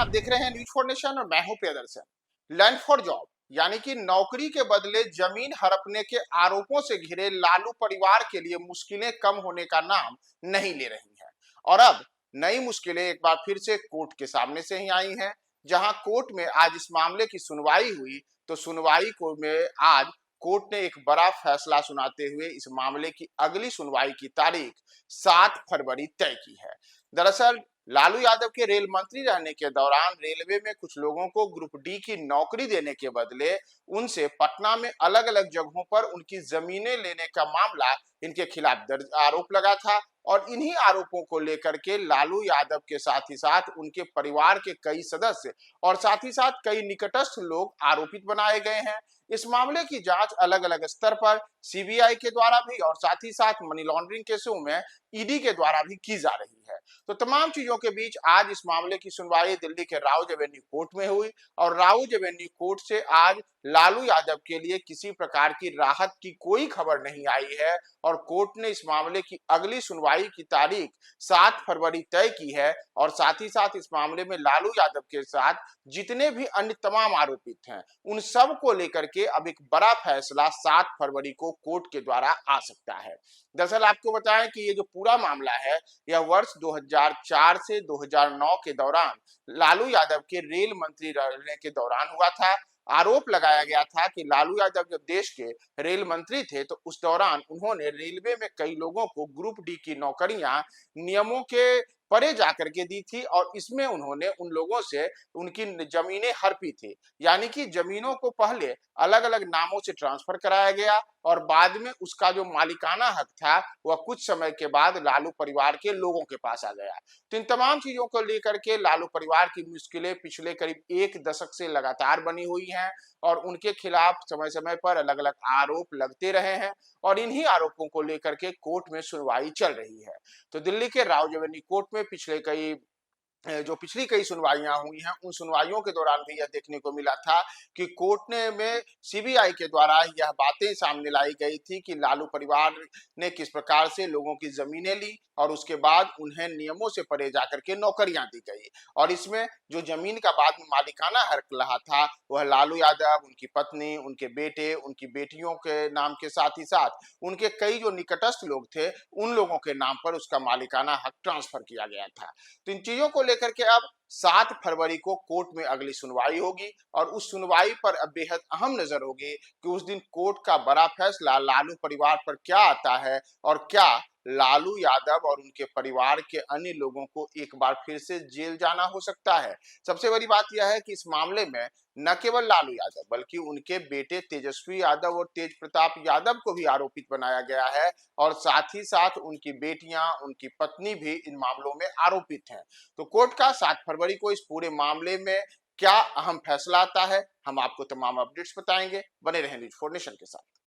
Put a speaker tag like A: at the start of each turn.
A: आप देख रहे हैं न्यूज फॉर नेशन और मैं हूं प्रियदर्शन। लैंड फॉर जॉब यानी कि नौकरी के बदले जमीन हड़पने के आरोपों से घिरे लालू परिवार के लिए मुश्किलें कम होने का नाम नहीं ले रही हैं। और अब नई मुश्किलें एक बार फिर से कोर्ट के सामने से ही आई हैं, जहां कोर्ट में आज इस मामले की सुनवाई हुई। तो सुनवाई को में आज कोर्ट ने एक बड़ा फैसला सुनाते हुए इस मामले की अगली सुनवाई की तारीख 7 फरवरी तय की है। दरअसल लालू यादव के रेल मंत्री रहने के दौरान रेलवे में कुछ लोगों को ग्रुप डी की नौकरी देने के बदले उनसे पटना में अलग अलग जगहों पर उनकी जमीनें लेने का मामला इनके खिलाफ दर्ज आरोप लगा था। और इन्हीं आरोपों को लेकर के लालू यादव के साथ ही साथ उनके परिवार के कई सदस्य और साथ ही साथ कई निकटस्थ लोग आरोपित बनाए गए हैं। इस मामले की जांच अलग अलग स्तर पर सीबीआई के द्वारा भी और साथ ही साथ मनी लॉन्ड्रिंग केसों में ईडी के द्वारा भी की जा रही है। तो तमाम चीजों के बीच आज इस मामले की सुनवाई दिल्ली के राउज एवेन्यू कोर्ट में हुई और राउज एवेन्यू कोर्ट से आज लालू यादव के लिए किसी प्रकार की राहत की कोई खबर नहीं आई है। और कोर्ट ने इस मामले की अगली सुनवाई की तारीख 7 फरवरी तय की है। और साथ ही साथ इस मामले में लालू यादव के साथ जितने भी अन्य तमाम आरोपित हैं उन सब को लेकर के अब एक बड़ा फैसला 7 फरवरी को कोर्ट के द्वारा आ सकता है। दरअसल आपको बताएं कि ये जो पूरा मामला है यह वर्ष 2004 से 2009 के दौरान लालू यादव के रेल मंत्री रहने के दौरान हुआ था। आरोप लगाया गया था कि लालू यादव जब देश के रेल मंत्री थे तो उस दौरान उन्होंने रेलवे में कई लोगों को ग्रुप डी की नौकरियां नियमों के परे जाकर के दी थी और इसमें उन्होंने उन लोगों से उनकी जमीनें हड़पी थी। यानी कि जमीनों को पहले अलग अलग नामों से ट्रांसफर कराया गया और बाद में उसका जो मालिकाना हक था वह कुछ समय के बाद लालू परिवार के लोगों के पास आ गया। तो इन तमाम चीजों को लेकर के लालू परिवार की मुश्किलें पिछले करीब एक दशक से लगातार बनी हुई हैं और उनके खिलाफ समय समय पर अलग अलग आरोप लगते रहे हैं और इन्हीं आरोपों को लेकर के कोर्ट में सुनवाई चल रही है। तो दिल्ली के राउज एवेन्यू कोर्ट में पिछली कई सुनवाइयां हुई हैं उन सुनवाइयों के दौरान भी यह देखने को मिला था कि कोर्ट ने में सीबीआई के द्वारा यह बातें सामने लाई गई थी कि लालू परिवार ने किस प्रकार से लोगों की जमीनें ली और उसके बाद उन्हें नियमों से परे जाकर के नौकरियां दी गई। और इसमें जो जमीन का बाद में मालिकाना हक रहा था वह लालू यादव, उनकी पत्नी, उनके बेटे, उनकी बेटियों के नाम के साथ ही साथ उनके कई जो निकटस्थ लोग थे उन लोगों के नाम पर उसका मालिकाना हक ट्रांसफर किया गया था। तो इन चीजों को लेकर के अब 7 फरवरी को कोर्ट में अगली सुनवाई होगी और उस सुनवाई पर अब बेहद अहम नजर होगी कि उस दिन कोर्ट का बड़ा फैसला लालू परिवार पर क्या आता है और क्या लालू यादव और उनके परिवार के अन्य लोगों को एक बार फिर से जेल जाना हो सकता है। सबसे बड़ी बात यह है कि इस मामले में न केवल लालू यादव बल्कि उनके बेटे तेजस्वी यादव और तेज प्रताप यादव को भी आरोपित बनाया गया है और साथ ही साथ उनकी बेटियां, उनकी पत्नी भी इन मामलों में आरोपित हैं। तो कोर्ट का 7 फरवरी को इस पूरे मामले में क्या अहम फैसला आता है, हम आपको तमाम अपडेट्स बताएंगे। बने रहें न्यूज 4 नेशन के साथ।